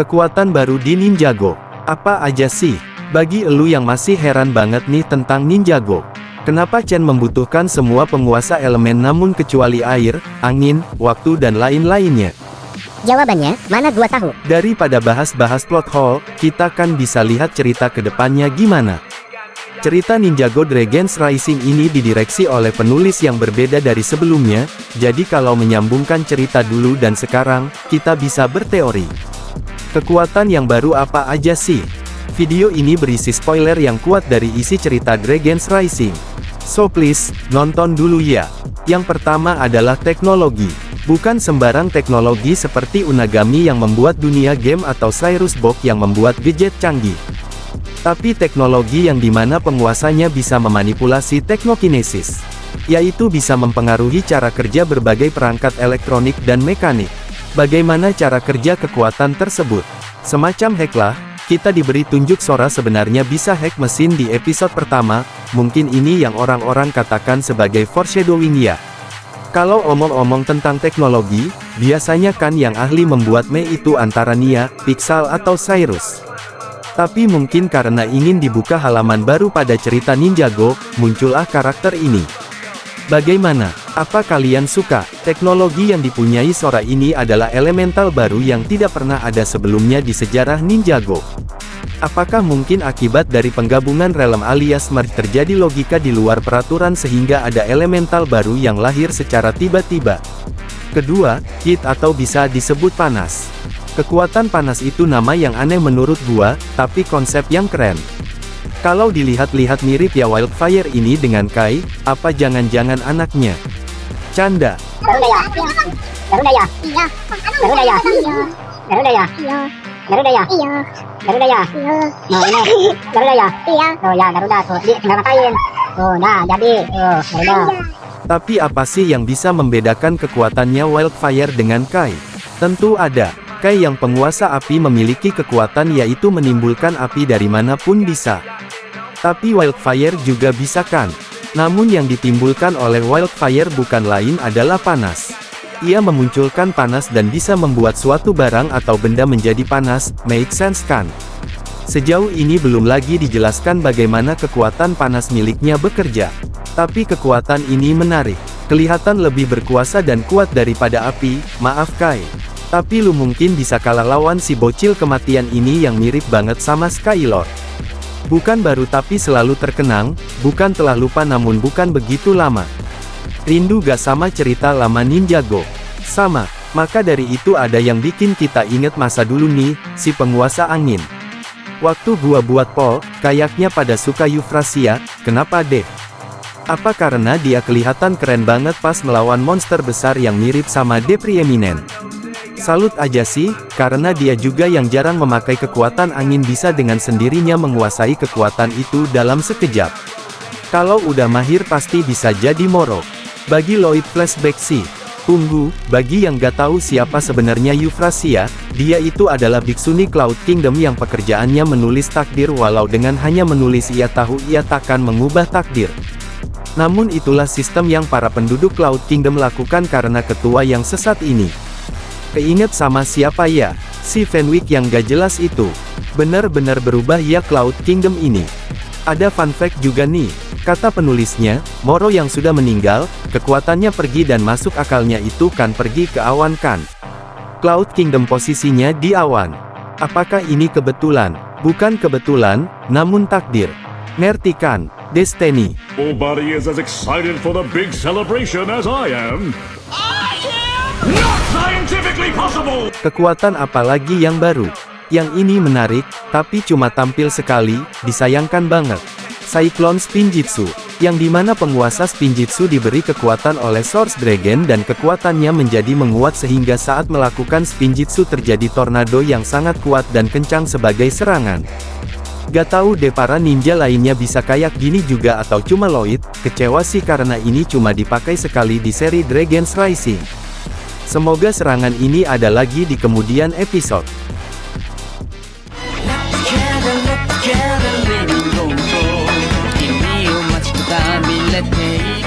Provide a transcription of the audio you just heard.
Kekuatan baru di Ninjago. Apa aja sih? Bagi elu yang masih heran banget nih tentang Ninjago. Kenapa Chen membutuhkan semua penguasa elemen namun kecuali air, angin, waktu dan lain-lainnya? Jawabannya, mana gua tahu. Daripada bahas-bahas plot hole, kita kan bisa lihat cerita ke depannya gimana. Cerita Ninjago Dragons Rising ini didireksi oleh penulis yang berbeda dari sebelumnya, jadi kalau menyambungkan cerita dulu dan sekarang, kita bisa berteori. Kekuatan yang baru apa aja sih? Video ini berisi spoiler yang kuat dari isi cerita Dragons Rising. So please, nonton dulu ya. Yang pertama adalah teknologi. Bukan sembarang teknologi seperti Unagami yang membuat dunia game atau Cyrus Box yang membuat gadget canggih. Tapi teknologi yang dimana penguasanya bisa memanipulasi teknokinesis. Yaitu bisa mempengaruhi cara kerja berbagai perangkat elektronik dan mekanik. Bagaimana cara kerja kekuatan tersebut? Semacam hack lah, kita diberi tunjuk Sora sebenarnya bisa hack mesin di episode pertama, mungkin ini yang orang-orang katakan sebagai foreshadowing ya. Kalau omong-omong tentang teknologi, biasanya kan yang ahli membuat Mei itu antara Nia, Pixel atau Cyrus. Tapi mungkin karena ingin dibuka halaman baru pada cerita Ninjago, muncullah karakter ini. Bagaimana? Apa kalian suka? Teknologi yang dipunyai Sora ini adalah elemental baru yang tidak pernah ada sebelumnya di sejarah Ninjago. Apakah mungkin akibat dari penggabungan realm alias merge terjadi logika di luar peraturan sehingga ada elemental baru yang lahir secara tiba-tiba? Kedua, heat atau bisa disebut panas. Kekuatan panas itu nama yang aneh menurut gua, tapi konsep yang keren. Kalau dilihat-lihat mirip ya Wildfire ini dengan Kai, apa jangan-jangan anaknya? Canda. Garuda ya? Garuda ya? Iya. Garuda ya? Garuda ya? Iya. Garuda ya? Iya. Garuda ya? Iya. Nah ini, Garuda ya? Iya. Oh ya Garuda tuh, tinggal ngapain? Tuh, nah jadi, Garuda. Tapi apa sih yang bisa membedakan kekuatannya Wildfire dengan Kai? Tentu ada. Kai yang penguasa api memiliki kekuatan yaitu menimbulkan api dari manapun bisa. Tapi Wildfire juga bisa kan? Namun yang ditimbulkan oleh Wildfire bukan lain adalah panas. Ia memunculkan panas dan bisa membuat suatu barang atau benda menjadi panas, make sense kan? Sejauh ini belum lagi dijelaskan bagaimana kekuatan panas miliknya bekerja. Tapi kekuatan ini menarik. Kelihatan lebih berkuasa dan kuat daripada api, maaf Kai. Tapi lu mungkin bisa kalah lawan si bocil kematian ini yang mirip banget sama Skylord. Bukan baru tapi selalu terkenang, bukan telah lupa namun bukan begitu lama. Rindu gak sama cerita lama Ninjago? Sama, maka dari itu ada yang bikin kita inget masa dulu nih, si penguasa angin. Waktu gua buat poll, kayaknya pada suka Euphrasia, kenapa deh? Apa karena dia kelihatan keren banget pas melawan monster besar yang mirip sama The Preeminent? Salut aja sih, karena dia juga yang jarang memakai kekuatan angin bisa dengan sendirinya menguasai kekuatan itu dalam sekejap. Kalau udah mahir pasti bisa jadi Moro. Bagi Lloyd flashback sih. Tunggu, bagi yang gak tahu siapa sebenarnya Euphrasia, dia itu adalah biksuni Cloud Kingdom yang pekerjaannya menulis takdir walau dengan hanya menulis ia tahu ia takkan mengubah takdir. Namun itulah sistem yang para penduduk Cloud Kingdom lakukan karena ketua yang sesat ini. Keinget sama siapa ya? Si Fenwick yang gak jelas itu. Bener-bener berubah ya Cloud Kingdom ini. Ada fun fact juga nih. Kata penulisnya, Moro yang sudah meninggal, kekuatannya pergi dan masuk akalnya itu kan pergi ke awan kan. Cloud Kingdom posisinya di awan. Apakah ini kebetulan? Bukan kebetulan, namun takdir. Ngerti kan? Destiny. Nobody is as excited for the big celebration as I am. Not scientifically possible! Kekuatan apalagi yang baru? Yang ini menarik, tapi cuma tampil sekali, disayangkan banget. Cyclone Spinjitzu, yang dimana penguasa Spinjitzu diberi kekuatan oleh Source Dragon dan kekuatannya menjadi menguat sehingga saat melakukan Spinjitzu terjadi tornado yang sangat kuat dan kencang sebagai serangan. Gak tahu deh para ninja lainnya bisa kayak gini juga atau cuma Lloyd, kecewa sih karena ini cuma dipakai sekali di seri Dragons Rising. Semoga serangan ini ada lagi di kemudian episode. Let me